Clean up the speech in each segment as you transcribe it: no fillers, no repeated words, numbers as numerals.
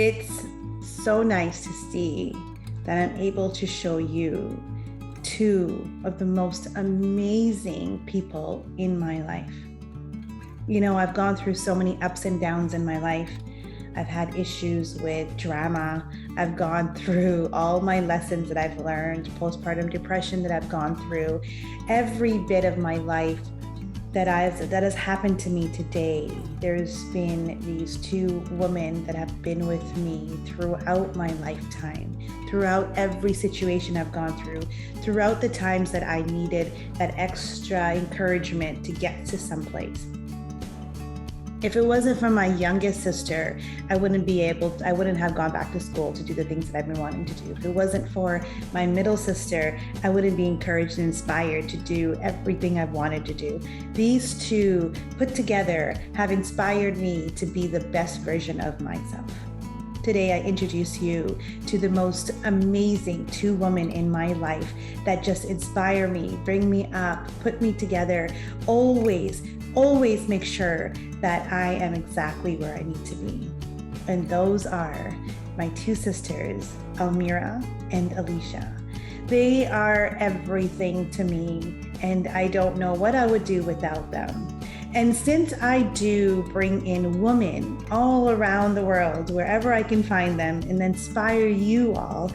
It's so nice to see that I'm able to show you two of the most amazing people in my life. You know, I've gone through so many ups and downs in my life. I've had issues with drama. I've gone through all my lessons that I've learned, postpartum depression that I've gone through, every bit of my life that has happened to me today. There's been these two women that have been with me throughout my lifetime, throughout every situation I've gone through, throughout the times that I needed that extra encouragement to get to someplace. If it wasn't for my youngest sister, I wouldn't have gone back to school to do the things that I've been wanting to do. If it wasn't for my middle sister, I wouldn't be encouraged and inspired to do everything I've wanted to do. These two put together have inspired me to be the best version of myself. Today, I introduce you to the most amazing two women in my life that just inspire me, bring me up, put me together, always make sure that I am exactly where I need to be. And those are my two sisters, Almira and Alysha. They are everything to me, and I don't know what I would do without them. And since I do bring in women all around the world, wherever I can find them, and inspire you all,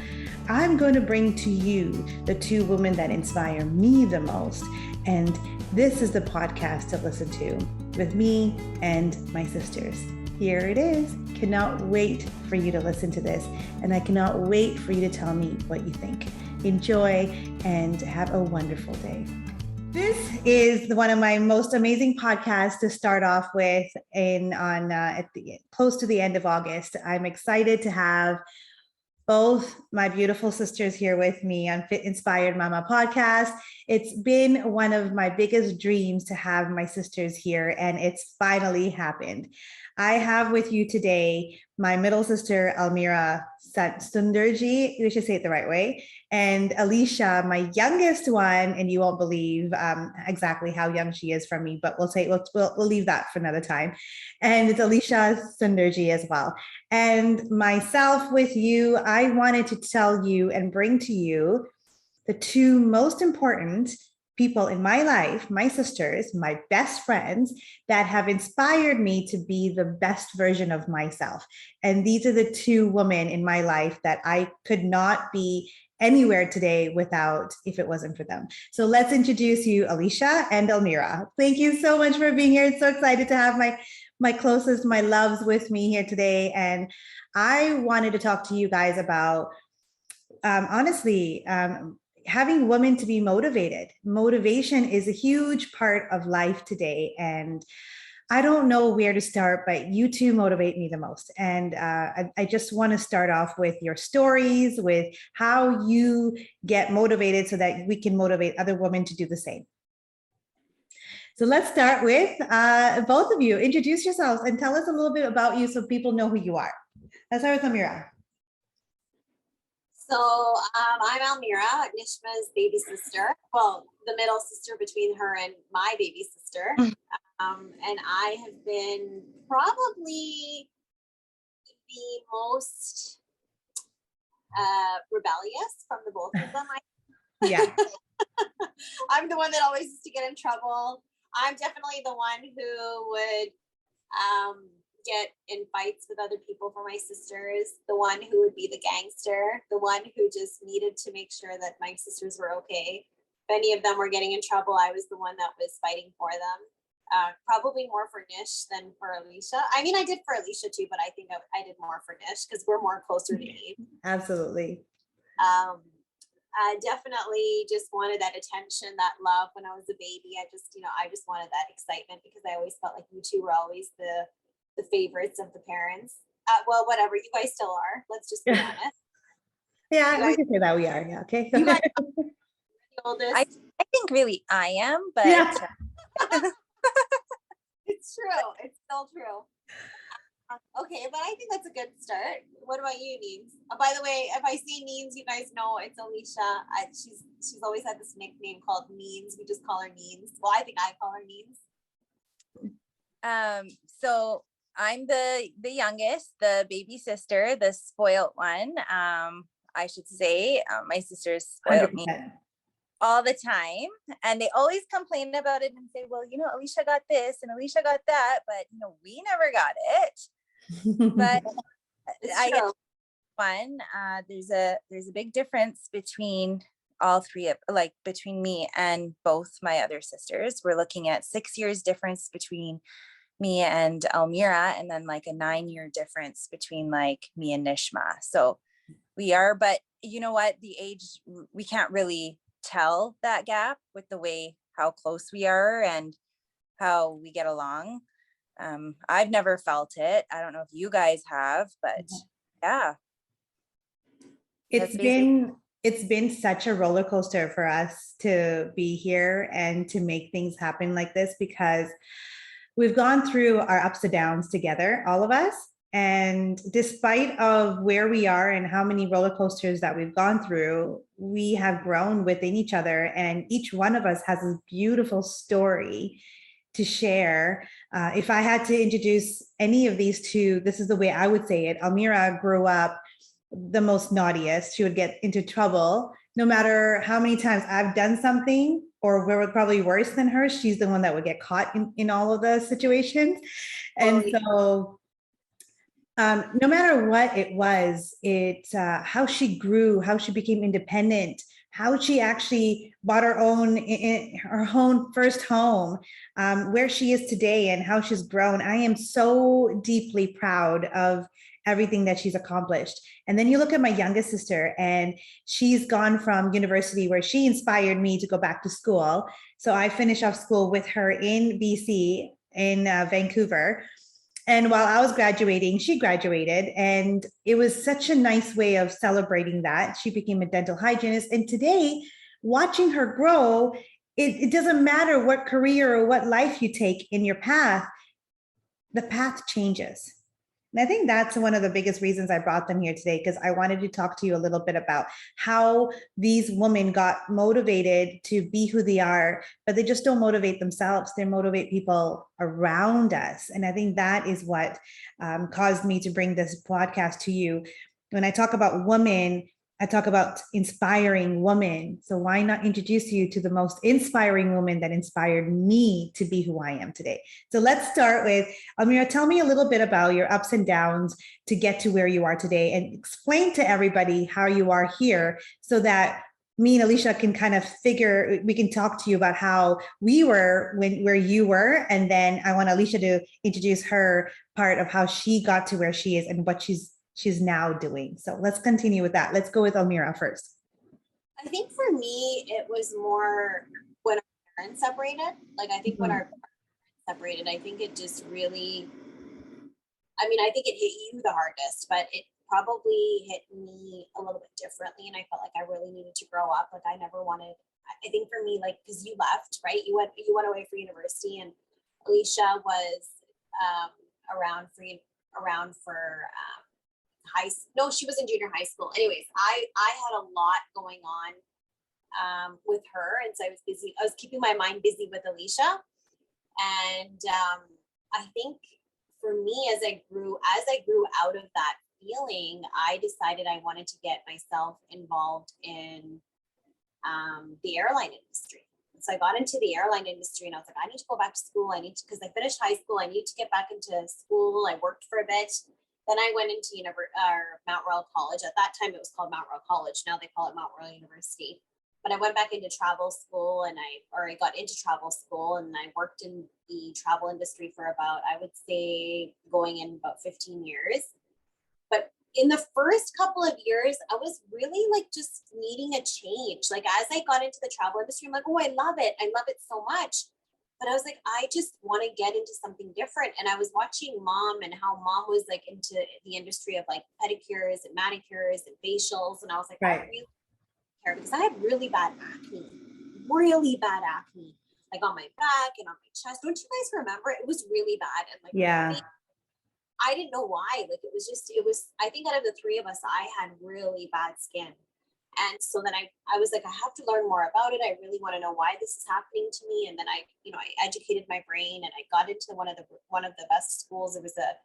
I'm going to bring to you the two women that inspire me the most. And this is the podcast to listen to with me and my sisters. Here it is. Cannot wait for you to listen to this. And I cannot wait for you to tell me what you think. Enjoy and have a wonderful day. This is one of my most amazing podcasts to start off with close to the end of August. I'm excited to have both my beautiful sisters here with me on Fit Inspired Mama podcast. It's been one of my biggest dreams to have my sisters here, and it's finally happened. I have with you today my middle sister, Almira Sunderji, we should say it the right way, and Alysha, my youngest one, and you won't believe exactly how young she is from me, but we'll leave that for another time. And it's Alysha Sunderji as well. And myself with you, I wanted to tell you and bring to you the two most important people in my life, my sisters, my best friends that have inspired me to be the best version of myself. And these are the two women in my life that I could not be anywhere today without if it wasn't for them. So let's introduce you, Alysha and Almira. Thank you so much for being here. It's so excited to have my closest, my loves with me here today. And I wanted to talk to you guys about, honestly, having women to be motivated. Motivation is a huge part of life today. And I don't know where to start, but you two motivate me the most. And I just want to start off with your stories, with how you get motivated so that we can motivate other women to do the same. So let's start with both of you. Introduce yourselves and tell us a little bit about you so people know who you are. Let's start with Almira. So I'm Almira, Nishma's baby sister. Well, the middle sister between her and my baby sister. And I have been probably the most rebellious from the both of them. Yeah. I'm the one that always used to get in trouble. I'm definitely the one who would get in fights with other people for my sisters, the one who would be the gangster, the one who just needed to make sure that my sisters were okay. If any of them were getting in trouble, I was the one that was fighting for them. Probably more for Nish than for Alysha. I mean, I did for Alysha too, but I think I did more for Nish because we're more closer to age. Absolutely. I definitely just wanted that attention, that love when I was a baby. I just wanted that excitement because I always felt like you two were always the favorites of the parents. Well, whatever, you guys still are. Let's just be honest. Yeah, we can say that we are. Yeah, okay. You guys are the oldest. I think really I am, but yeah. It's true. It's still true. Okay, but I think that's a good start. What about you, Neens? By the way, if I say Neens, you guys know it's Alysha. She's always had this nickname called Neens. We just call her Neens. Well, I think I call her Neens. So I'm the youngest, the baby sister, the spoiled one. I should say, my sisters spoiled me 100%. all the time, and they always complain about it and say, well, Alysha got this and Alysha got that, but we never got it. But It's I get true. fun. There's a big difference between all three of, like, between me and both my other sisters. We're looking at 6 years difference between me and Almira, and then like a 9-year difference between like me and Nishma. So we are, but you know what? The age, we can't really tell that gap with the way how close we are and how we get along. I've never felt it. I don't know if you guys have, but yeah. It's been such a roller coaster for us to be here and to make things happen like this, because we've gone through our ups and downs together, all of us. And despite of where we are and how many roller coasters that we've gone through, we have grown within each other. And each one of us has a beautiful story to share. If I had to introduce any of these two, this is the way I would say it. Almira grew up the most naughtiest. She would get into trouble. No matter how many times I've done something, or we're probably worse than her, she's the one that would get caught in all of the situations. And so no matter what it was, how she grew, how she became independent, how she actually bought her own first home, where she is today and how she's grown. I am so deeply proud of everything that she's accomplished. And then you look at my youngest sister, and she's gone from university, where she inspired me to go back to school. So I finished off school with her in BC, in Vancouver. And while I was graduating, she graduated, and it was such a nice way of celebrating that. She became a dental hygienist. And today, watching her grow, it doesn't matter what career or what life you take in your path, the path changes. And I think that's one of the biggest reasons I brought them here today, because I wanted to talk to you a little bit about how these women got motivated to be who they are, but they just don't motivate themselves. They motivate people around us. And I think that is what caused me to bring this podcast to you. When I talk about women, I talk about inspiring women. So why not introduce you to the most inspiring woman that inspired me to be who I am today? So let's start with Almira. Tell me a little bit about your ups and downs to get to where you are today, and explain to everybody how you are here, so that me and Alysha can kind of we can talk to you about how we were where you were. And then I want Alysha to introduce her part of how she got to where she is and what she's now doing. So let's continue with that. Let's go with Almira first. I think for me, it was more when our parents separated. Like, I think when our parents separated, I think it just really, I think it hit you the hardest, but it probably hit me a little bit differently. And I felt like I really needed to grow up. Like, I never wanted, I think for me, like, because you left, right? You went away for university, and Alysha was around for she was in junior high school. Anyways, I had a lot going on with her, and so I was keeping my mind busy with Alysha. And I think for me, as I grew out of that feeling, I decided I wanted to get myself involved in the airline industry. So I got into the airline industry, and I was like, I need to go back to school. Because I finished high school, I need to get back into school. I worked for a bit. Then I went into Mount Royal College. At that time, it was called Mount Royal College. Now they call it Mount Royal University. But I went back into travel school, and I got into travel school, and I worked in the travel industry for about, I would say, going in about 15 years. But in the first couple of years, I was really like just needing a change. Like, as I got into the travel industry, I'm like, oh, I love it. I love it so much. But I was like, I just want to get into something different. And I was watching Mom, and how Mom was like into the industry of like pedicures and manicures and facials. And I was like, right. I really care, because I had really bad acne, like on my back and on my chest. Don't you guys remember? It was really bad. And like, yeah, I didn't know why. Like, it was, I think out of the three of us, I had really bad skin. And so then I was like, I have to learn more about it. I really want to know why this is happening to me. And then I educated my brain, and I got into one of the best schools. It was a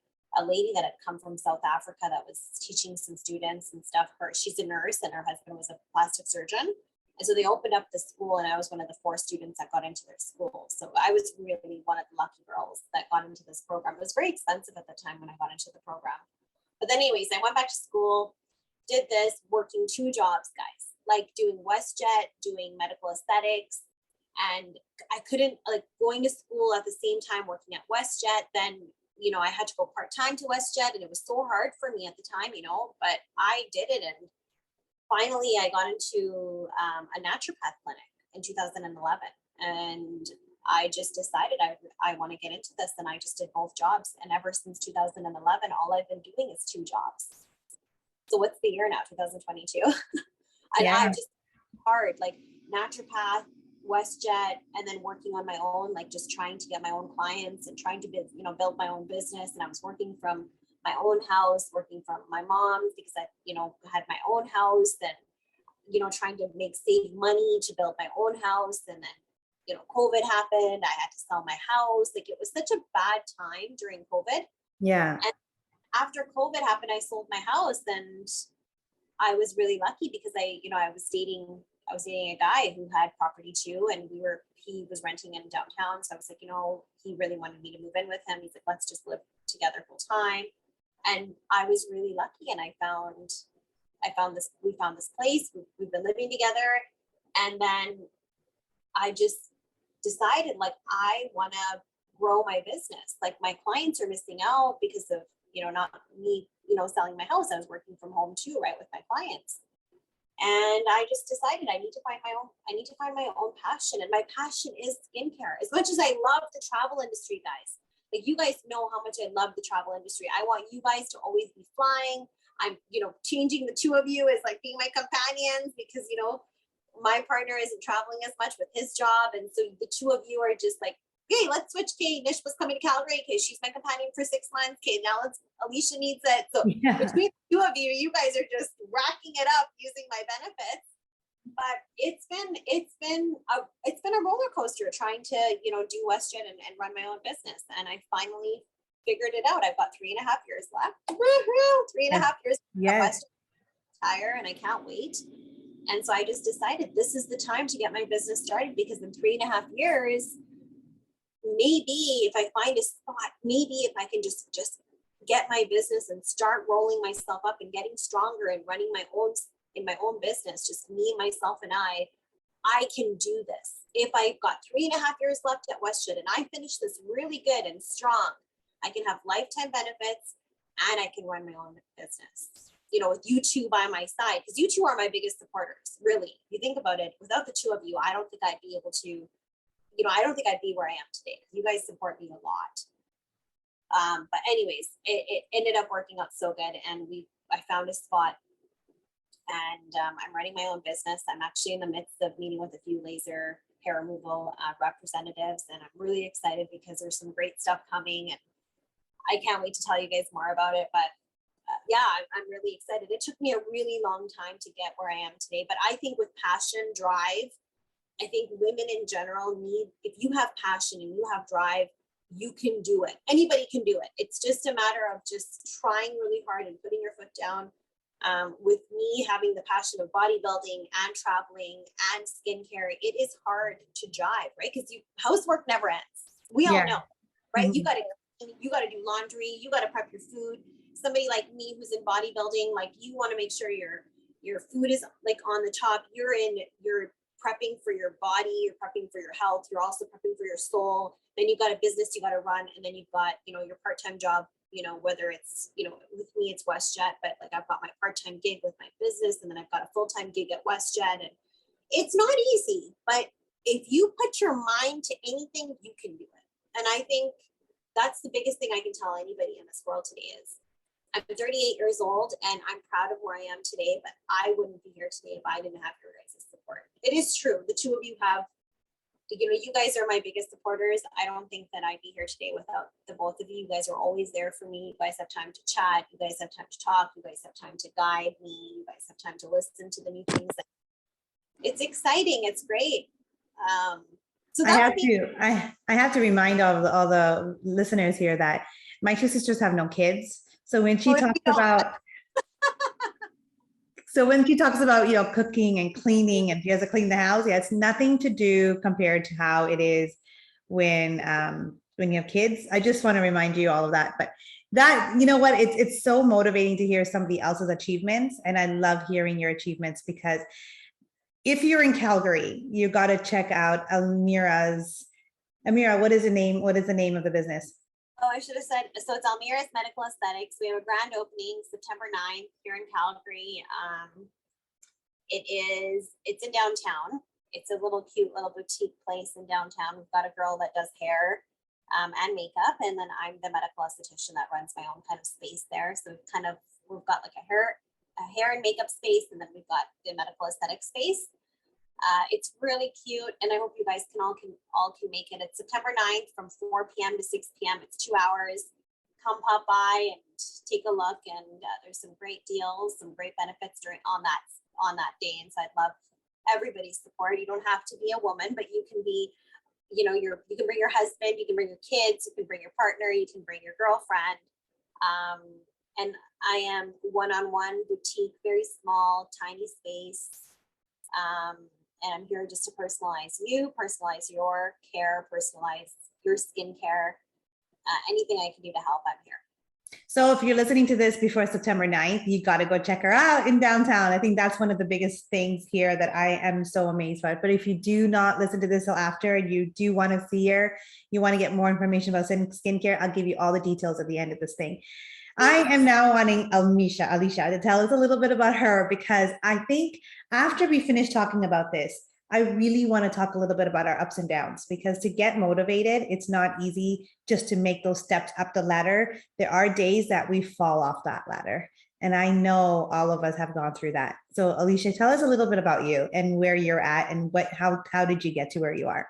lady that had come from South Africa that was teaching some students and stuff. She's a nurse, and her husband was a plastic surgeon. And so they opened up the school, and I was one of the 4 students that got into their school. So I was really one of the lucky girls that got into this program. It was very expensive at the time when I got into the program. But then anyways, I went back to school, did this, working 2 jobs, guys, like doing WestJet, doing medical aesthetics. And I couldn't, like, going to school at the same time working at WestJet. Then, I had to go part-time to WestJet, and it was so hard for me at the time, but I did it. And finally I got into a naturopath clinic in 2011. And I just decided I want to get into this. And I just did both jobs. And ever since 2011, all I've been doing is 2 jobs. So what's the year now? 2022. And Yeah. I just hard, like naturopath, WestJet, and then working on my own, like just trying to get my own clients and trying to build my own business. And I was working from my own house, working from my mom's, because I, had my own house, and, trying to save money to build my own house. And then, COVID happened. I had to sell my house. Like, it was such a bad time during COVID. Yeah. And after COVID happened, I sold my house, and I was really lucky because I was dating a guy who had property too, and he was renting in downtown. So I was like, he really wanted me to move in with him. He's like, let's just live together full time. And I was really lucky, and we found this place. We've been living together. And then I just decided, like, I want to grow my business. Like, my clients are missing out because of, not me, selling my house. I was working from home too, right, with my clients. And I just decided I need to find my own passion. And my passion is skincare. As much as I love the travel industry, guys, like, you guys know how much I love the travel industry. I want you guys to always be flying. I'm, changing the 2 of you as like being my companions, because, my partner isn't traveling as much with his job. And so the 2 of you are just like, hey, let's switch. Okay, Nish was coming to Calgary. Okay, she's my companion for 6 months. Okay, now Alysha needs it. So between the 2 of you, you guys are just racking it up using my benefits. But it's been a roller coaster trying to, do WestJet and run my own business. And I finally figured it out. I've got 3.5 years left. Woo-hoo! 3.5 years Yes. retire, and I can't wait. And so I just decided this is the time to get my business started, because in 3.5 years, maybe if I find a spot, maybe if I can just get my business and start rolling myself up and getting stronger and running my own business, just me, myself, and I can do this. If I've got 3.5 years left at WestJet and I finish this really good and strong, I can have lifetime benefits, and I can run my own business, with you 2 by my side, because you 2 are my biggest supporters. Really, if you think about it, without the 2 of you, I don't think I'd be able to, I don't think I'd be where I am today. You guys support me a lot. But anyways, it ended up working out so good. And I found a spot, and I'm running my own business. I'm actually in the midst of meeting with a few laser hair removal representatives. And I'm really excited because there's some great stuff coming. And I can't wait to tell you guys more about it. But yeah, I'm really excited. It took me a really long time to get where I am today. But I think with passion, drive, I think women in general if you have passion and you have drive, you can do it. Anybody can do it. It's just a matter of just trying really hard and putting your foot down. With me having the passion of bodybuilding and traveling and skincare, it is hard to jive, right? Because housework never ends. We all know, right? Mm-hmm. You got to do laundry. You got to prep your food. Somebody like me who's in bodybuilding, like, you want to make sure your food is like on the top. You're prepping for your body, you're prepping for your health, you're also prepping for your soul. Then you've got a business you got to run, and then you've got, your part-time job, whether it's, with me, it's WestJet, but like, I've got my part-time gig with my business, and then I've got a full-time gig at WestJet. And it's not easy, but if you put your mind to anything, you can do it. And I think that's the biggest thing I can tell anybody in this world today is, I'm 38 years old, and I'm proud of where I am today, but I wouldn't be here today if I didn't have your guys' support. It is true. The 2 of you have you guys are my biggest supporters. I don't think that I'd be here today without the both of you. You guys are always there for me. You guys have time to chat. You guys have time to talk. You guys have time to guide me. You guys have time to listen to the new things. It's exciting. It's great. So I have to remind all the listeners here that my two sisters have no kids. So when she talks about cooking and cleaning, and she has to clean the house, yeah, it's nothing to do compared to how it is when you have kids. I just want to remind you all of that. But that, you know what, it's so motivating to hear somebody else's achievements, and I love hearing your achievements, because if you're in Calgary, you got to check out Almira, what is the name of the business? Oh, I should have said, so it's Almira's Medical Aesthetics. We have a grand opening September 9th here in Calgary. It's in downtown. It's a cute little boutique place in downtown. We've got a girl that does hair and makeup, and then I'm the medical esthetician that runs my own kind of space there. So we've got like a hair and makeup space, and then we've got the medical aesthetic space. It's really cute, and I hope you guys can make it. It's September 9th from 4 p.m. to 6 p.m. It's 2 hours. Come pop by and take a look, and there's some great deals, some great benefits on that day. And so I'd love everybody's support. You don't have to be a woman, but you can be, you can bring your husband, you can bring your kids, you can bring your partner, you can bring your girlfriend. And I am one-on-one boutique, very small, tiny space. And I'm here just to personalize your care, personalize your skincare, anything I can do to help, I'm here. So if you're listening to this before September 9th, you got to go check her out in downtown. I think that's one of the biggest things here that I am so amazed by. But if you do not listen to this till after, and you do want to see her, you want to get more information about skincare, I'll give you all the details at the end of this thing. I am now wanting Alysha to tell us a little bit about her, because I think after we finish talking about this, I really want to talk a little bit about our ups and downs, because to get motivated, it's not easy just to make those steps up the ladder. There are days that we fall off that ladder. And I know all of us have gone through that. So Alysha, tell us a little bit about you and where you're at, and how did you get to where you are?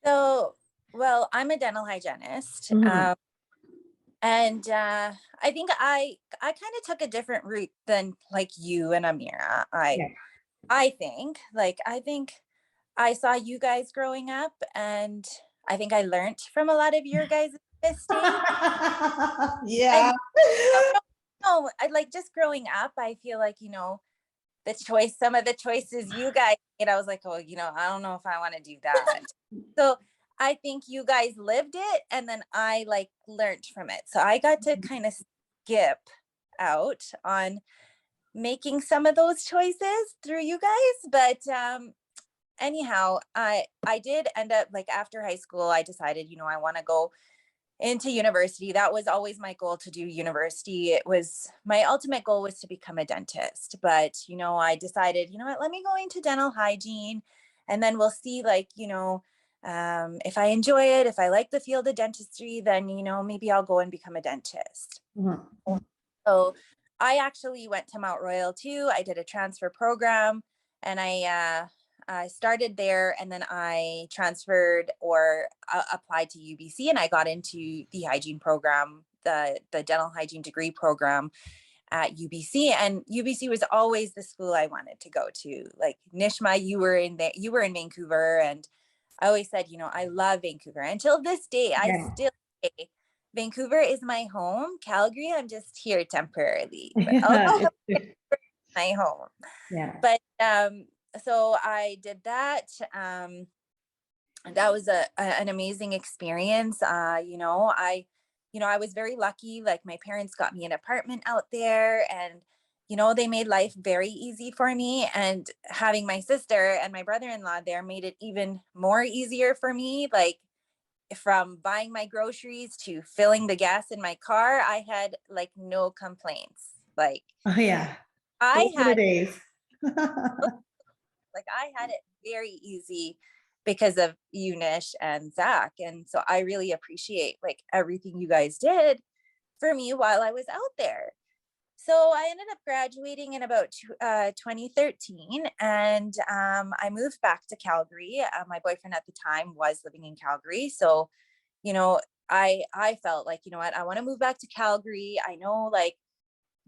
So, well, I'm a dental hygienist. Mm-hmm. And I think I kind of took a different route than like you and Almira. I think I saw you guys growing up, and I think I learned from a lot of your guys' mistakes. Yeah. I like just growing up, I feel like, some of the choices you guys made, I was like, oh, I don't know if I want to do that. So I think you guys lived it, and then I learned from it. So I got to kind of skip out on making some of those choices through you guys. But anyhow, I did end up, after high school, I decided, I want to go into university. That was always my goal, to do university. My ultimate goal was to become a dentist. But, I decided, let me go into dental hygiene, and then we'll see, if I enjoy it, if I like the field of dentistry, then, maybe I'll go and become a dentist. Mm-hmm. So I actually went to Mount Royal too. I did a transfer program, and I started there, and then I transferred or applied to UBC, and I got into the hygiene program, the dental hygiene degree program at UBC. And UBC was always the school I wanted to go to. Like Nishma, you were in Vancouver, and I always said, I love Vancouver. Until this day, I still say Vancouver is my home. Calgary, I'm just here temporarily. But my home. Yeah. But so I did that. That was an amazing experience. I was very lucky. Like, my parents got me an apartment out there, and they made life very easy for me. And having my sister and my brother-in-law there made it even more easier for me. Like, from buying my groceries to filling the gas in my car, I had no complaints. Like, oh yeah, I had days. I had it very easy because of you, Nish, and Zach. And so I really appreciate everything you guys did for me while I was out there. So I ended up graduating in about 2013, and I moved back to Calgary. My boyfriend at the time was living in Calgary, so you know, I felt like, you know what, I want to move back to Calgary. I know like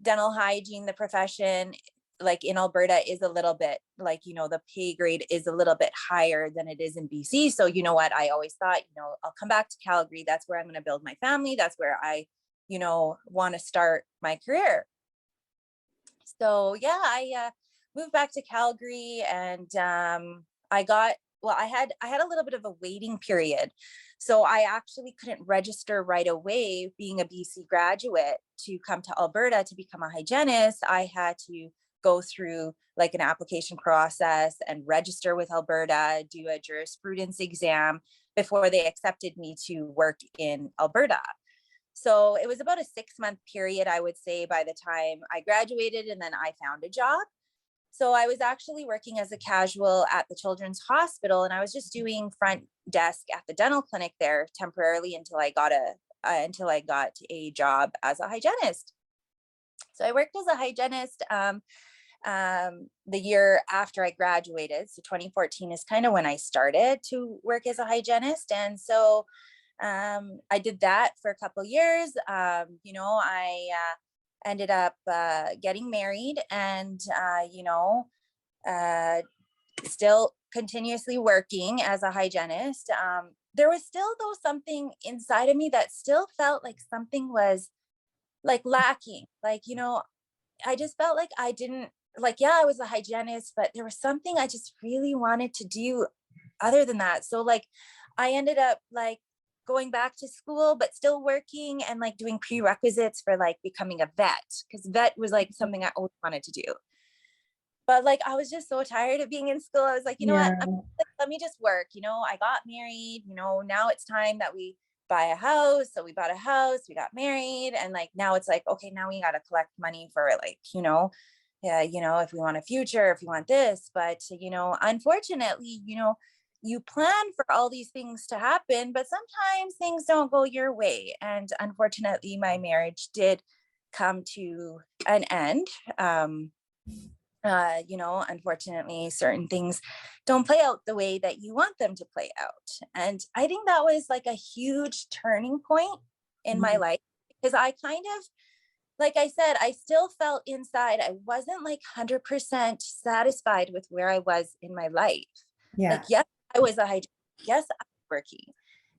dental hygiene, the profession, like in Alberta, is a little bit like, you know, the pay grade is a little bit higher than it is in BC. So you know what, I always thought, you know, I'll come back to Calgary. That's where I'm going to build my family. That's where I, you know, want to start my career. So yeah, I moved back to Calgary, and I got, well, I had a little bit of a waiting period. So I actually couldn't register right away being a BC graduate to come to Alberta to become a hygienist. I had to go through like an application process and register with Alberta, do a jurisprudence exam before they accepted me to work in Alberta. So it was about a 6-month period, I would say, by the time I graduated, and then I found a job. So I was actually working as a casual at the Children's Hospital, and I was just doing front desk at the dental clinic there temporarily until I got a job as a hygienist. So I worked as a hygienist the year after I graduated. So 2014 is kind of when I started to work as a hygienist, and so I did that for a couple of years. You know, I ended up getting married, and you know, still continuously working as a hygienist. There was still though something inside of me that still felt like something was like lacking. Like, you know, I just felt like I didn't, like, yeah, I was a hygienist, but there was something I just really wanted to do other than that. So like I ended up like going back to school, but still working and like doing prerequisites for like becoming a vet, because vet was like something I always wanted to do. But like I was just so tired of being in school. I was like, you know what? Yeah. Let me just work. You know, I got married, you know, now it's time that we buy a house. So we bought a house, we got married, and like now it's like, okay, now we got to collect money for like, you know, yeah, you know, if we want a future, if we want this. But you know, unfortunately, you know, you plan for all these things to happen, but sometimes things don't go your way. And unfortunately, my marriage did come to an end. You know, unfortunately, certain things don't play out the way that you want them to play out. And I think that was like a huge turning point in my Mhm. life, because I kind of, like I said, I still felt inside, I wasn't like 100% satisfied with where I was in my life. Like, Yeah. yes, I was a hygienist. Yes, I was working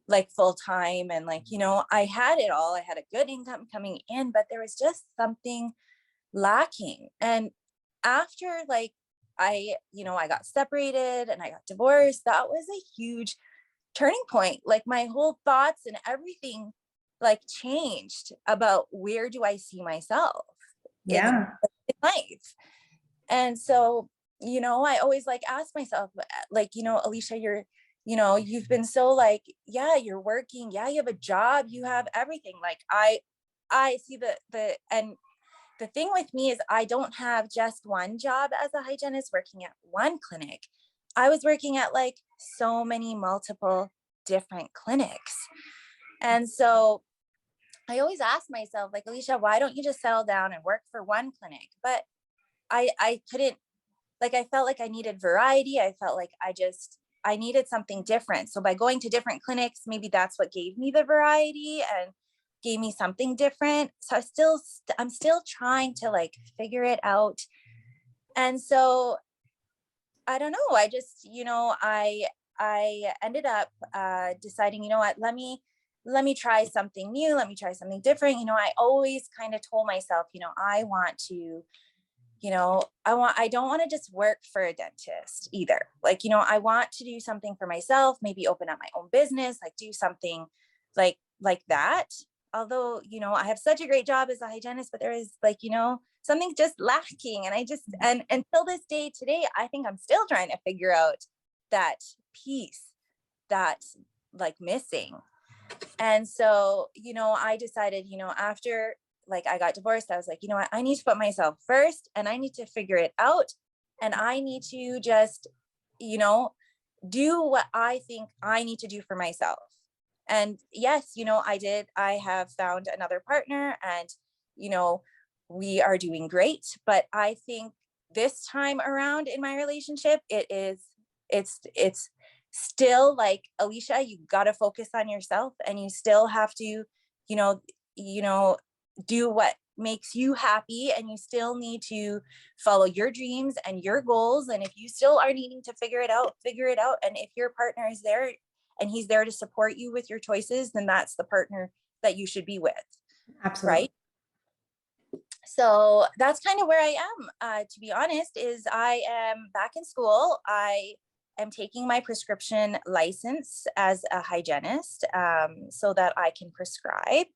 like full time. And like, you know, I had it all. I had a good income coming in, but there was just something lacking. And after like you know, I got separated and I got divorced, that was a huge turning point. Like my whole thoughts and everything like changed about where do I see myself in, Yeah. in life. And so, you know, I always like ask myself, like, you know, Alysha, you're, you know, you've been so like, yeah, you're working, yeah, you have a job, you have everything. Like I see and the thing with me is I don't have just one job as a hygienist working at one clinic. I was working at like so many multiple different clinics. And so I always ask myself, like, Alysha, why don't you just settle down and work for one clinic? But I couldn't, like, I felt like I needed variety. I felt like I needed something different. So by going to different clinics, maybe that's what gave me the variety and gave me something different. So I'm still trying to like figure it out. And so I don't know. I just, you know, I ended up deciding, you know what, let me try something new. Let me try something different. You know, I always kind of told myself, you know, I want to, you know, I don't want to just work for a dentist either. Like, you know, I want to do something for myself, maybe open up my own business, like do something like that. Although, you know, I have such a great job as a hygienist, but there is like, you know, something just lacking. And I just, and until this day today, I think I'm still trying to figure out that piece that's like missing. And so, you know, I decided, you know, after like I got divorced, I was like, you know what, I need to put myself first and I need to figure it out. And I need to just, you know, do what I think I need to do for myself. And yes, you know, I have found another partner, and, you know, we are doing great. But I think this time around in my relationship, it's still like, Alysha, you got to focus on yourself, and you still have to, you know, do what makes you happy, and you still need to follow your dreams and your goals. And if you still are needing to figure it out. And if your partner is there and he's there to support you with your choices, then that's the partner that you should be with. Absolutely. Right. So that's kind of where I am, to be honest, is I am back in school. I am taking my prescription license as a hygienist, so that I can prescribe.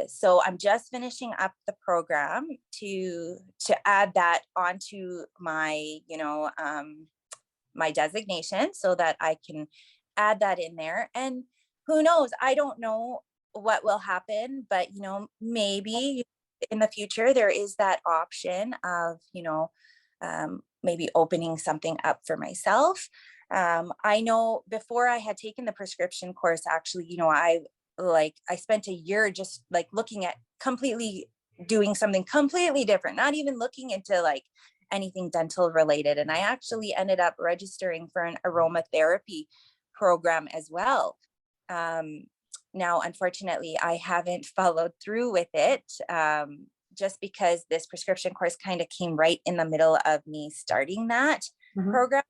So I'm just finishing up the program to add that onto my, my designation, so that I can add that in there. And who knows, I don't know what will happen, but maybe in the future there is that option of maybe opening something up for myself. I know before I had taken the prescription course, actually, I spent a year just like looking at completely doing something completely different, not even looking into like anything dental related. And I actually ended up registering for an aromatherapy program as well. Now, unfortunately, I haven't followed through with it, just because this prescription course kind of came right in the middle of me starting that program.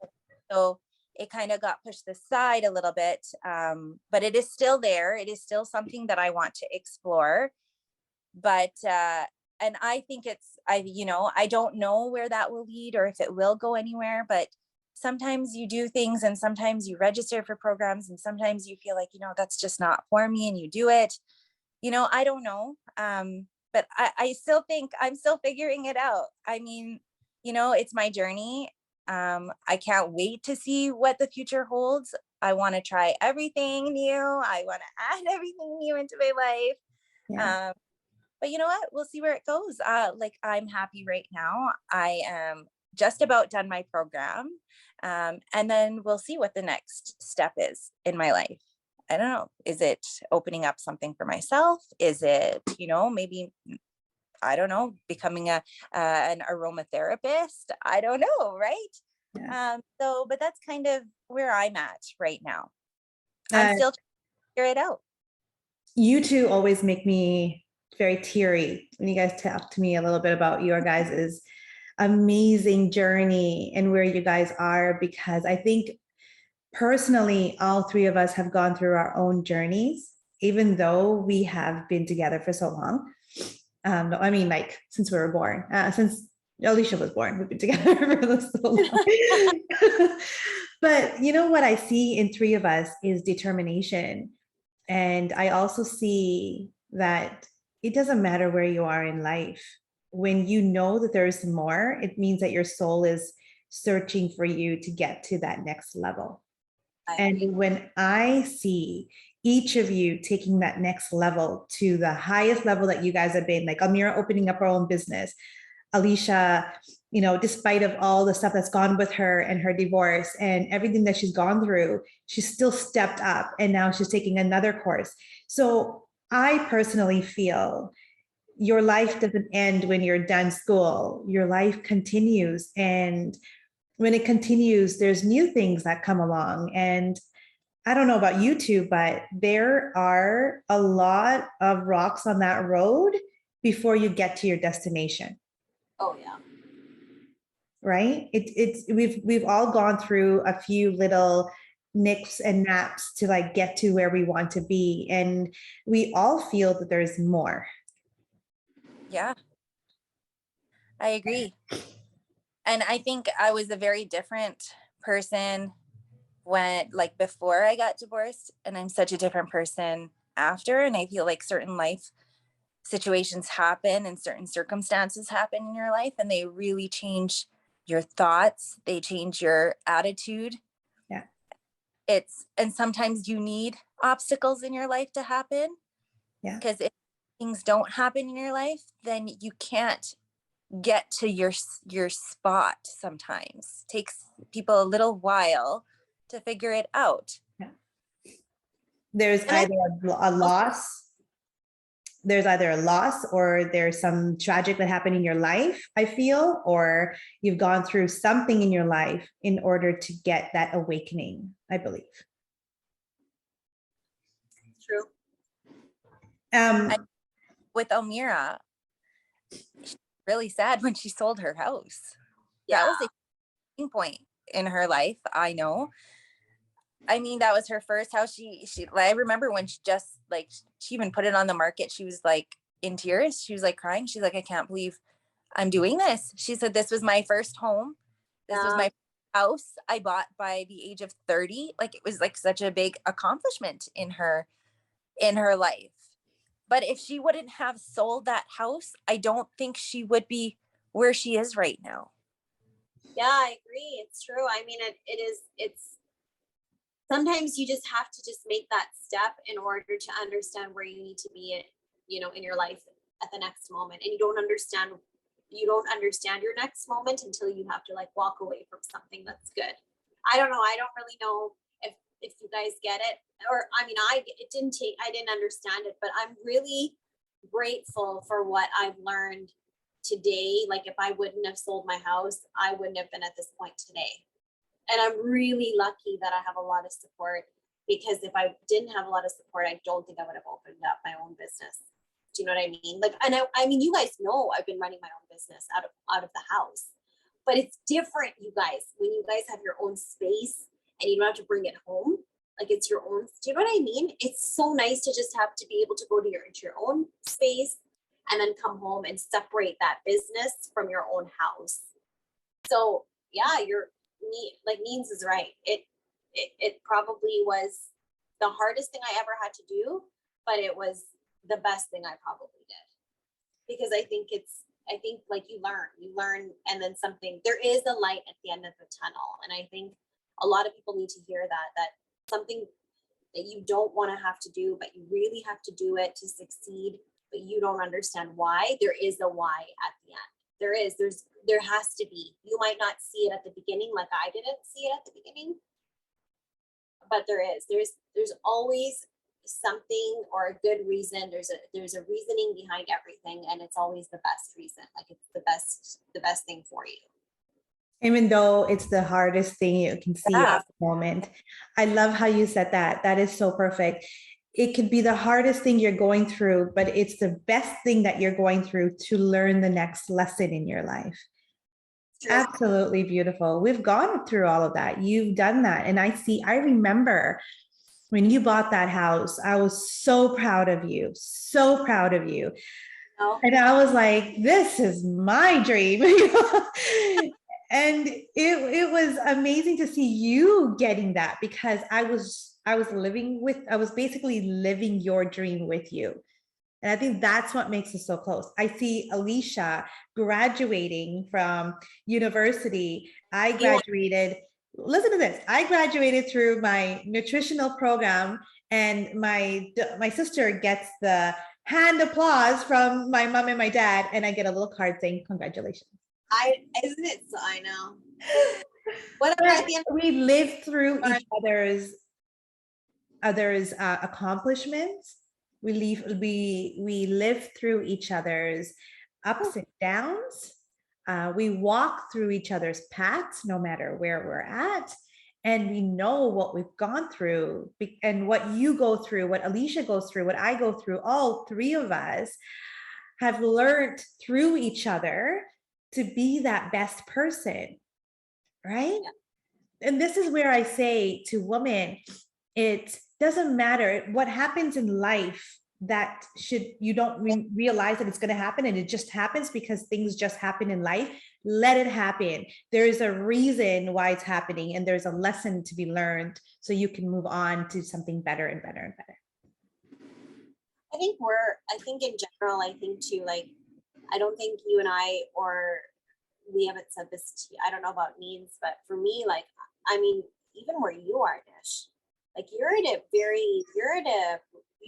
So it kind of got pushed aside a little bit, but it is still there. It is still something that I want to explore. But, and I think I don't know where that will lead or if it will go anywhere, but sometimes you do things and sometimes you register for programs and sometimes you feel like, that's just not for me, and you do it. I don't know. But I still think I'm still figuring it out. I mean, it's my journey. I can't wait to see what the future holds. I want to try everything new. I want to add everything new into my life. Yeah. But you know what? We'll see where it goes. Like, I'm happy right now. I am just about done my program. And then we'll see what the next step is in my life. I don't know. Is it opening up something for myself? Is it, maybe, I don't know, becoming an aromatherapist? I don't know. Right. Yeah. But that's kind of where I'm at right now. Uh, I'm still trying to figure it out. You two always make me very teary when you guys talk to me a little bit about your guys' amazing journey and where you guys are, because I think personally, all three of us have gone through our own journeys, even though we have been together for so long. I mean, like since we were born, since Alysha was born, we've been together for so long. But what I see in three of us is determination. And I also see that it doesn't matter where you are in life. When you know that there is more, it means that your soul is searching for you to get to that next level. And when I see each of you taking that next level to the highest level that you guys have been, like Almira opening up her own business, Alysha, despite of all the stuff that's gone with her and her divorce and everything that she's gone through, she's still stepped up and now she's taking another course. So I personally feel your life doesn't end when you're done school. Your life continues. And when it continues, there's new things that come along. And I don't know about you two, but there are a lot of rocks on that road before you get to your destination. Oh yeah. Right? We've all gone through a few little nicks and naps to like get to where we want to be. And we all feel that there's more. Yeah, I agree. And I think I was a very different person before I got divorced, and I'm such a different person after. And I feel like certain life situations happen and certain circumstances happen in your life, and they really change your thoughts. They change your attitude. Yeah. And sometimes you need obstacles in your life to happen. Yeah. Because if things don't happen in your life, then you can't get to your spot. Sometimes it takes people a little while to figure it out. Yeah. There's either a loss there's either a loss or there's some tragic that happened in your life, I feel, or you've gone through something in your life in order to get that awakening, I believe. True. With Almira, she's really sad when she sold her house. Yeah. That was a turning point in her life. I know. I mean, that was her first house. She I remember when she just like, she even put it on the market. She was like in tears. She was like crying. She's like, I can't believe I'm doing this. She said, this was my first home. This was my house I bought by the age of 30. Like, it was like such a big accomplishment in her life. But if she wouldn't have sold that house, I don't think she would be where she is right now. Yeah, I agree. It's true. I mean, it's sometimes you just have to just make that step in order to understand where you need to be at, in your life at the next moment. And you don't understand your next moment until you have to like walk away from something that's good. I don't know. I don't really know if you guys get it, or I mean, I didn't understand it, but I'm really grateful for what I've learned today. Like, if I wouldn't have sold my house, I wouldn't have been at this point today. And I'm really lucky that I have a lot of support, because if I didn't have a lot of support, I don't think I would have opened up my own business. Do you know what I mean? Like, and I mean, you guys know I've been running my own business out of the house, but it's different, you guys, when you guys have your own space and you don't have to bring it home. Like, it's your own. Do you know what I mean? It's so nice to just have to be able to go to your own space and then come home and separate that business from your own house. So yeah, Means is right. It probably was the hardest thing I ever had to do, but it was the best thing I probably did, because I think like you learn, and then there is a light at the end of the tunnel. And I think a lot of people need to hear that something that you don't want to have to do, but you really have to do it to succeed, but you don't understand why. There is a why at the end. There has to be. You might not see it at the beginning, like I didn't see it at the beginning, but there's always something or a good reason. There's a reasoning behind everything, and it's always the best reason. Like, it's the best thing for you. Even though it's the hardest thing you can see at the moment. I love how you said that. That is so perfect. It could be the hardest thing you're going through, but it's the best thing that you're going through to learn the next lesson in your life. True. Absolutely beautiful. We've gone through all of that. You've done that. And I remember when you bought that house, I was so proud of you. So proud of you. Oh. And I was like, this is my dream. And it was amazing to see you getting that, because I was basically living your dream with you. And I think that's what makes us so close. I see Alysha graduating from university. Listen to this. I graduated through my nutritional program, and my sister gets the hand applause from my mom and my dad, and I get a little card saying congratulations. Isn't it? So I know. What we live through each other's accomplishments. We live through each other's ups and downs. We walk through each other's paths, no matter where we're at, and we know what we've gone through, and what you go through, what Alysha goes through, what I go through. All three of us have learned through each other to be that best person, right? Yeah. And this is where I say to women, it doesn't matter what happens in life, you don't realize that it's going to happen, and it just happens because things just happen in life. Let it happen. There is a reason why it's happening, and there's a lesson to be learned, so you can move on to something better and better and better. I think in general, I think too, like, I don't think you and I, or we haven't said this to you, I don't know about needs, but for me, like, I mean, even where you are, Nish, like, you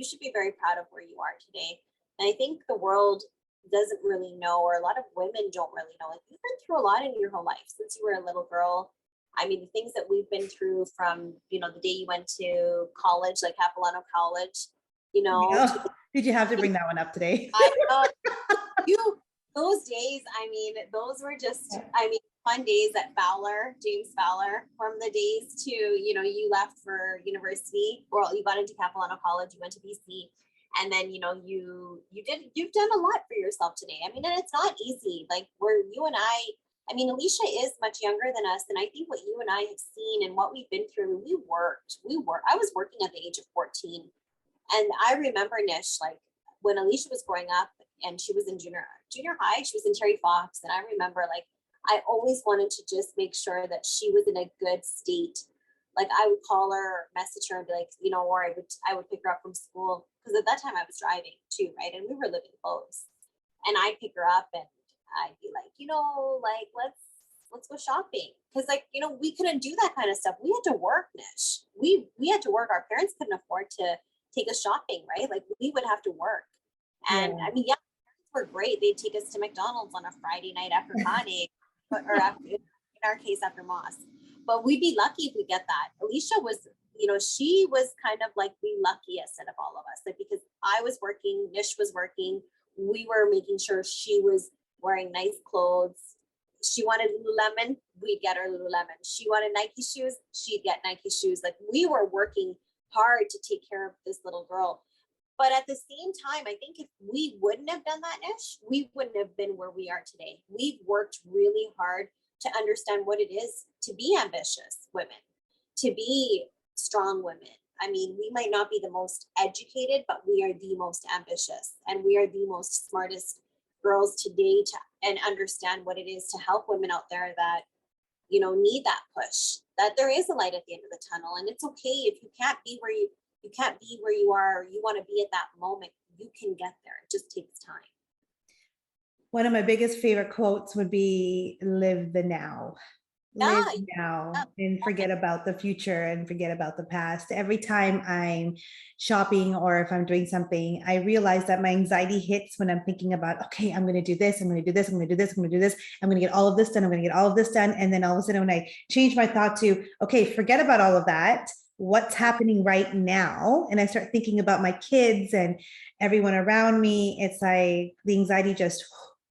should be very proud of where you are today. And I think the world doesn't really know, or a lot of women don't really know, like, you've been through a lot in your whole life since you were a little girl. I mean, the things that we've been through from, the day you went to college, like Capilano College, you know, Yeah. Did you have to bring that one up today? I know you, those days, I mean, those were just, I mean, fun days at Fowler, James Fowler, from the days to, you know, you left for university, or you got into Capilano College, you went to BC, and then, you know, you've done a lot for yourself today. I mean, and it's not easy. Like, where you and I mean, Alysha is much younger than us. And I think what you and I have seen and what we've been through, we worked. I was working at the age of 14. And I remember, Nish, like when Alysha was growing up and she was in junior high, she was in Terry Fox. And I remember, like, I always wanted to just make sure that she was in a good state. Like, I would call her, message her, and be like, you know, or I would pick her up from school, because at that time I was driving too, right? And we were living close. And I'd pick her up and I'd be like, you know, like, let's go shopping. Because, like, you know, we couldn't do that kind of stuff. We had to work, Nish. We had to work. Our parents couldn't afford to take us shopping, right? Like, we would have to work. And I mean, yeah, parents were great. They'd take us to McDonald's on a Friday night after Kane, or after, in our case, after Moss. But we'd be lucky if we get that. Alysha was, you know, she was kind of like the luckiest out of all of us, like, because I was working, Nish was working, we were making sure she was wearing nice clothes. She wanted Lululemon, we'd get her Lululemon. She wanted Nike shoes, she'd get Nike shoes. Like, we were working hard to take care of this little girl. But at the same time, I think if we wouldn't have done that, Nish, we wouldn't have been where we are today. We've worked really hard to understand what it is to be ambitious women, to be strong women. I mean, we might not be the most educated, but we are the most ambitious, and we are the most smartest girls today and understand what it is to help women out there that, you know, need that push, that there is a light at the end of the tunnel. And it's okay if you can't be where you are, or you want to be at that moment, you can get there. It just takes time. One of my biggest favorite quotes would be live the now. Live now and forget about the future and forget about the past. Every time I'm shopping or if I'm doing something, I realize that my anxiety hits when I'm thinking about, okay, I'm going to do this, I'm going to do this, I'm going to do this, I'm going to do this, I'm going to get all of this done, I'm going to get all of this done. And then all of a sudden, when I change my thought to, okay, forget about all of that, what's happening right now? And I start thinking about my kids and everyone around me, it's like the anxiety just,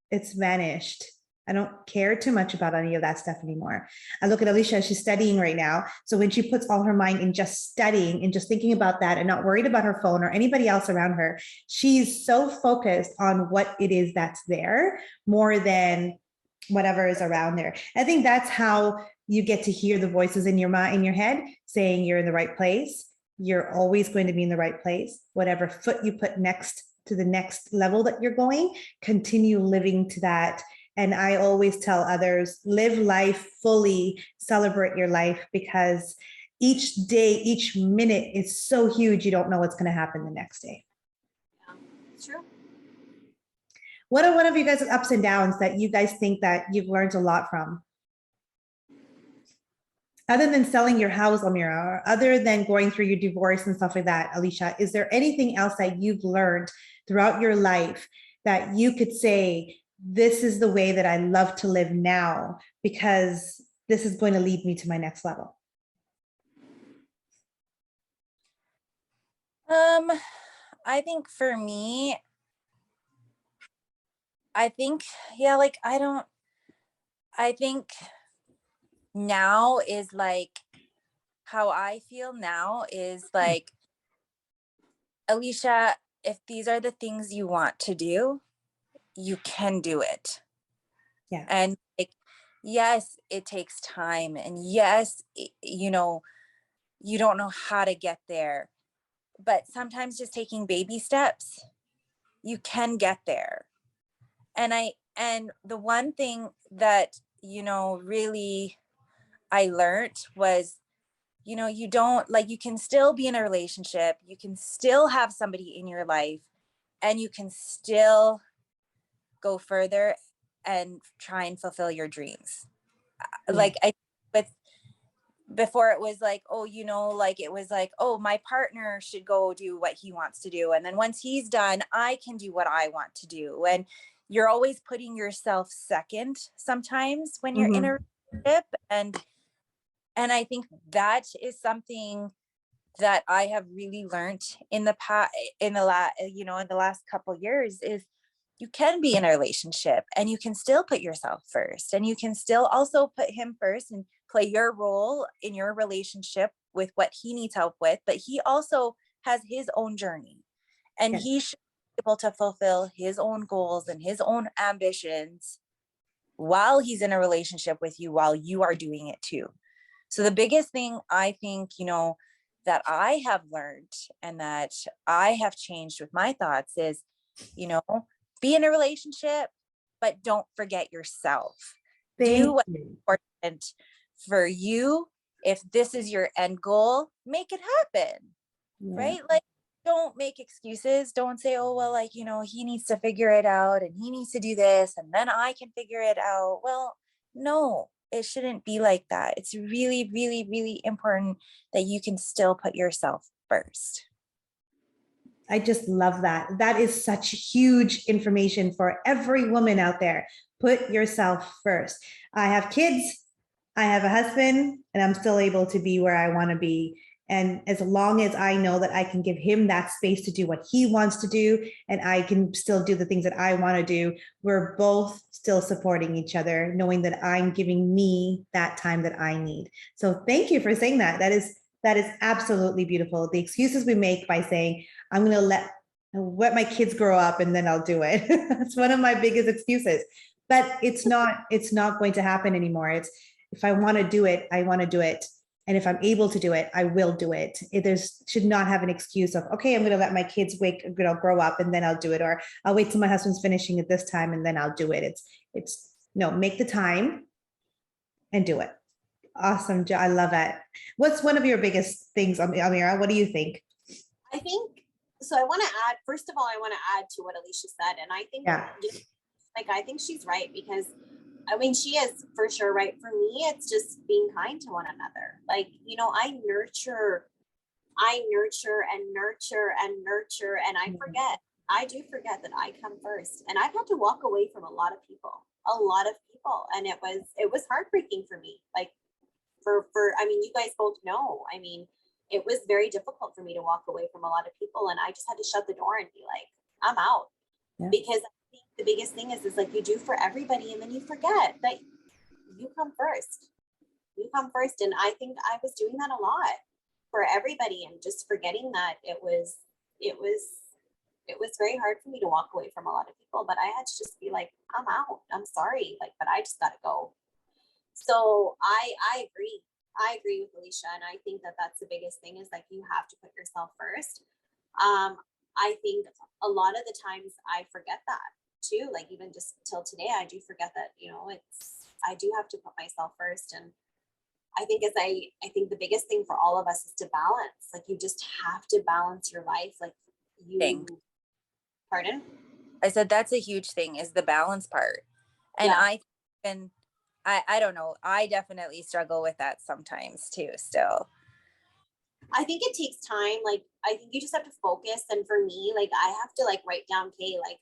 it's vanished. I don't care too much about any of that stuff anymore. I look at Alysha, she's studying right now. So when she puts all her mind in just studying and just thinking about that and not worried about her phone or anybody else around her, she's so focused on what it is that's there more than whatever is around there. I think that's how you get to hear the voices in your mind, in your head, saying you're in the right place. You're always going to be in the right place. Whatever foot you put next to the next level that you're going, continue living to that. And I always tell others, live life fully, celebrate your life, because each day, each minute is so huge. You don't know what's going to happen the next day. Yeah, it's true. What are one of you guys' ups and downs that you guys think that you've learned a lot from? Other than selling your house, Almira, or other than going through your divorce and stuff like that, Alysha, is there anything else that you've learned throughout your life that you could say, this is the way that I love to live now because this is going to lead me to my next level? I think for me, I think now is like, how I feel now is like, Alysha, if these are the things you want to do, you can do it. Yeah. And like, yes, it takes time. And yes, you know, you don't know how to get there. But sometimes just taking baby steps, you can get there. And the one thing that, you know, really I learned was, you know, you don't, like, you can still be in a relationship, you can still have somebody in your life, and you can still go further and try and fulfill your dreams. Like, before it was like, oh, you know, like, it was like, oh, my partner should go do what he wants to do, and then once he's done, I can do what I want to do. And you're always putting yourself second sometimes when you're in a relationship. And I think that is something that I have really learned in the past, in the last couple years, is you can be in a relationship and you can still put yourself first, and you can still also put him first and play your role in your relationship with what he needs help with. But he also has his own journey, and Yes. he should be able to fulfill his own goals and his own ambitions while he's in a relationship with you, while you are doing it too. So the biggest thing I think, that I have learned and that I have changed with my thoughts is, be in a relationship, but don't forget yourself. Do Thank what's you. important for you. If this is your end goal, make it happen, Yeah. right? Like, don't make excuses. Don't say, oh, well, like, he needs to figure it out and he needs to do this and then I can figure it out. Well, no, it shouldn't be like that. It's really, really, really important that you can still put yourself first. I just love that. That is such huge information for every woman out there. Put yourself first. I have kids, I have a husband, and I'm still able to be where I want to be. And as long as I know that I can give him that space to do what he wants to do, and I can still do the things that I want to do, we're both still supporting each other, knowing that I'm giving me that time that I need. So thank you for saying that. That is absolutely beautiful. The excuses we make by saying, I'm going to let my kids grow up and then I'll do it. That's one of my biggest excuses. But it's not going to happen anymore. It's, if I want to do it, I want to do it. And if I'm able to do it, I will do it. There's should not have an excuse of, okay, I'm going to let my kids grow up and then I'll do it. Or I'll wait till my husband's finishing at this time and then I'll do it. It's no, make the time and do it. Awesome. I love it. What's one of your biggest things, Almira? What do you think? I think so. I want to add, first of all, I want to add to what Alysha said. And I think, Yeah. I think she's right, because I mean, she is for sure right. For me, it's just being kind to one another. Like, I nurture and nurture and nurture. And I do forget that I come first. And I've had to walk away from a lot of people. And it was heartbreaking for me. Like, I mean, you guys both know, I mean, it was very difficult for me to walk away from a lot of people, and I just had to shut the door and be like, I'm out. Yeah. Because I think the biggest thing is like, you do for everybody and then you forget that you come first. And I think I was doing that a lot for everybody and just forgetting that it was very hard for me to walk away from a lot of people, but I had to just be like, I'm out. I'm sorry. Like, but I just got to go. So I agree. I agree with Alysha. And I think that that's the biggest thing, is like, you have to put yourself first. I think a lot of the times I forget that too. Like, even just till today, I do forget that, I do have to put myself first. And I think I think the biggest thing for all of us is to balance. Like, you just have to balance your life. Like, pardon? I said, that's a huge thing, is the balance part. And yeah. I don't know. I definitely struggle with that sometimes too, still. I think it takes time. Like, I think you just have to focus. And for me, like, I have to like write down, okay, like,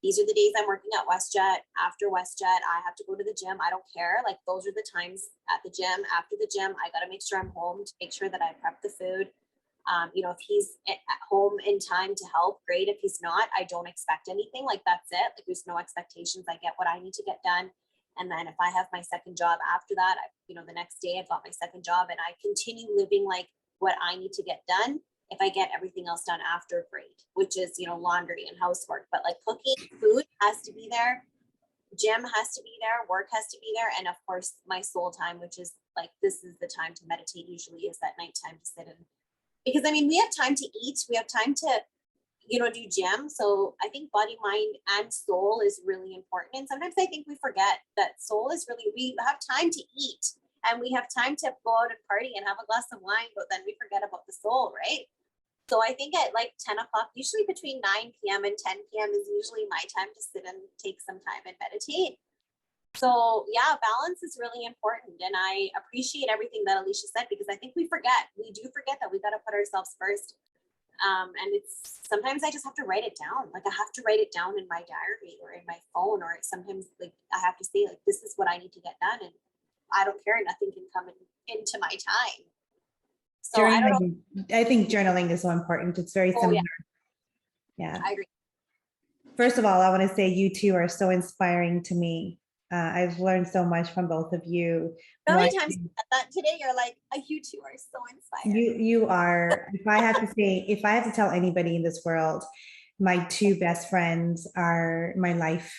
these are the days I'm working at WestJet. After WestJet, I have to go to the gym. I don't care. Like, those are the times at the gym. After the gym, I got to make sure I'm home to make sure that I prep the food. If he's at home in time to help, great. If he's not, I don't expect anything. Like, that's it. Like, there's no expectations. I get what I need to get done. And then if I have my second job after that, the next day I've got my second job, and I continue living like what I need to get done. If I get everything else done after, great, which is, laundry and housework. But like, cooking, food has to be there. Gym has to be there. Work has to be there. And of course, my soul time, which is like, this is the time to meditate, usually is that nighttime to sit in. Because I mean, we have time to eat. We have time to, do gym. So I think body, mind, and soul is really important. And sometimes I think we forget that soul is really, we have time to eat and we have time to go out and party and have a glass of wine, but then we forget about the soul, right? So I think at like 10 o'clock, usually between 9 p.m. and 10 p.m. is usually my time to sit and take some time and meditate. So yeah, balance is really important. And I appreciate everything that Alysha said, because I think we do forget that we got to put ourselves first. And it's sometimes I just have to write it down. Like, I have to write it down in my diary or in my phone, or sometimes like I have to say, like, this is what I need to get done. And I don't care. Nothing can come into my time. So I don't know. Journaling, I think journaling is so important. It's very Oh, similar. yeah, Yeah. I agree. First of all, I want to say you two are so inspiring to me. I've learned so much from both of you. How One, many times you said that today? You're like, you two are so inspired. you are, if I have to say, if I have to tell anybody in this world, my two best friends are my life.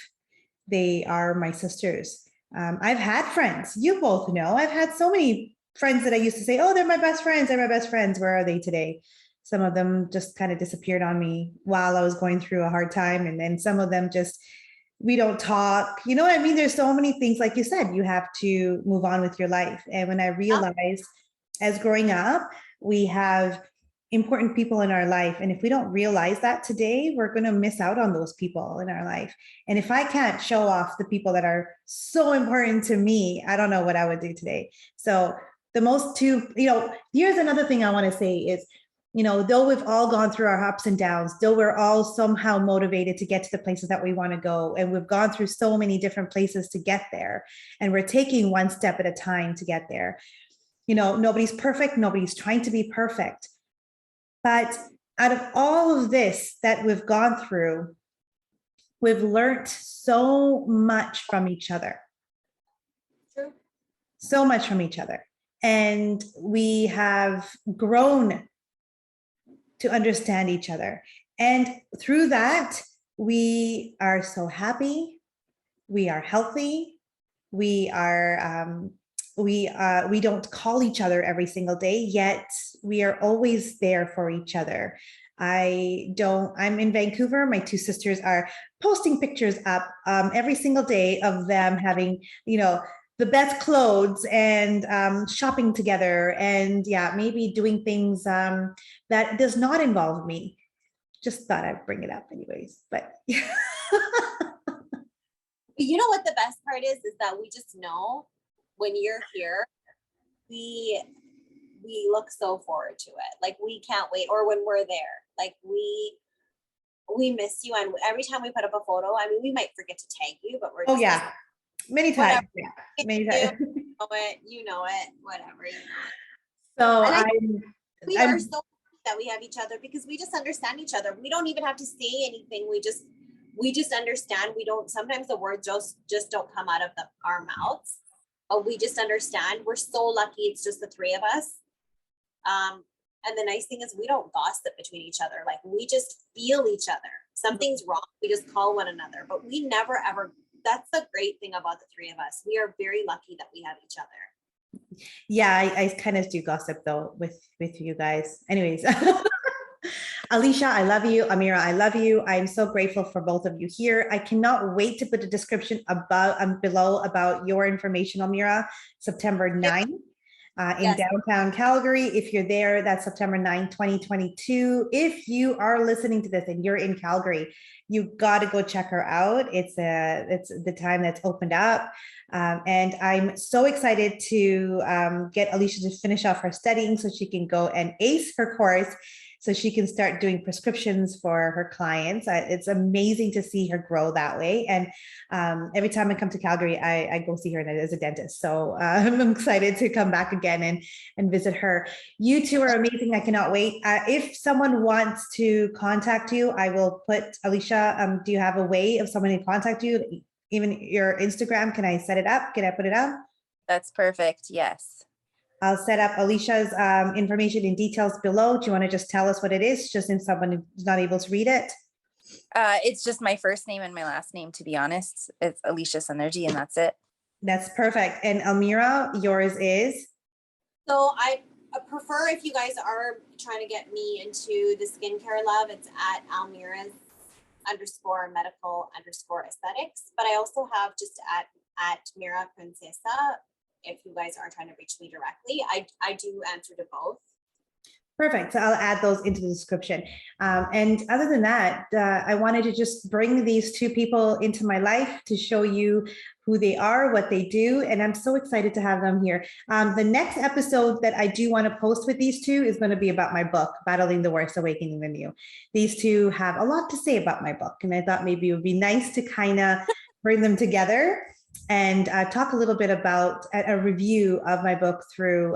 They are my sisters. I've had friends, you both know, I've had so many friends that I used to say, oh, they're my best friends, they're my best friends. Where are they today? Some of them just kind of disappeared on me while I was going through a hard time. And then some of them just, we don't talk. You know what I mean? There's so many things, like you said, you have to move on with your life. And when I realized as growing up, we have important people in our life. And if we don't realize that today, we're going to miss out on those people in our life. And if I can't show off the people that are so important to me, I don't know what I would do today. So the most two, here's another thing I want to say is, though we've all gone through our ups and downs, though we're all somehow motivated to get to the places that we want to go, and we've gone through so many different places to get there, and we're taking one step at a time to get there. Nobody's perfect. Nobody's trying to be perfect. But out of all of this that we've gone through, we've learned so much from each other. True. So much from each other. And we have grown to understand each other. And through that, we are so happy. We are healthy. We are, we don't call each other every single day, yet we are always there for each other. I'm in Vancouver. My two sisters are posting pictures up every single day of them having, the best clothes and shopping together, and maybe doing things that does not involve me. Just thought I'd bring it up anyways, but You know what the best part is that we just know when you're here, we look so forward to it. Like we can't wait, or when we're there, like we miss you. And every time we put up a photo, I mean, we might forget to tag you, but we're just many times. Yeah, many times. You know it, whatever. So we are so lucky that we have each other, because we just understand each other. We don't even have to say anything. We just understand. We don't, sometimes the words just don't come out of our mouths. We just understand. We're so lucky. It's just the three of us. And the nice thing is we don't gossip between each other. Like we just feel each other. Something's wrong, we just call one another, but we never ever, that's the great thing about the three of us. We are very lucky that we have each other. Yeah, I kind of do gossip though with you guys. Anyways, Alysha, I love you. Almira, I love you. I'm so grateful for both of you here. I cannot wait to put a description below about your information, Almira, September 9th. In downtown Calgary. If you're there, that's September 9th, 2022. If you are listening to this and you're in Calgary, you got to go check her out. It's the time that's opened up. And I'm so excited to get Alysha to finish off her studying so she can go and ace her course, so she can start doing prescriptions for her clients. It's amazing to see her grow that way. And every time I come to Calgary, I go see her as a dentist. So I'm excited to come back again and visit her. You two are amazing. I cannot wait. If someone wants to contact you, I will put, Alysha, do you have a way of someone to contact you? Even your Instagram, can I set it up? Can I put it up? That's perfect. Yes. I'll set up Alysha's information and details below. Do you want to just tell us what it is, just in someone who's not able to read it? It's just my first name and my last name, to be honest. It's Alysha Synergy, and that's it. That's perfect. And Almira, yours is? So I prefer, if you guys are trying to get me into the skincare love, it's at Almira's _medical_aesthetics. But I also have just at Mira Princesa. If you guys are trying to reach me directly, I do answer to both. Perfect. So I'll add those into the description. And other than that, I wanted to just bring these two people into my life to show you who they are, what they do. And I'm so excited to have them here. The next episode that I do want to post with these two is going to be about my book, Battling the Worst, Awakening the New. These two have a lot to say about my book. And I thought maybe it would be nice to kind of bring them together and talk a little bit about a review of my book through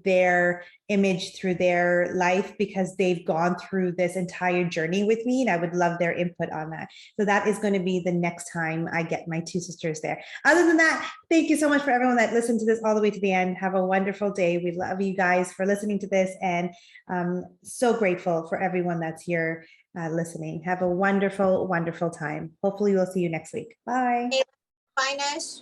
their image, through their life, because they've gone through this entire journey with me, and I would love their input on that. So that is going to be the next time I get my two sisters there. Other than that, thank you so much for everyone that listened to this all the way to the end. Have a wonderful day. We love you guys for listening to this, and so grateful for everyone that's here listening. Have a wonderful, wonderful time. Hopefully we'll see you next week. Bye. Bye, Nish.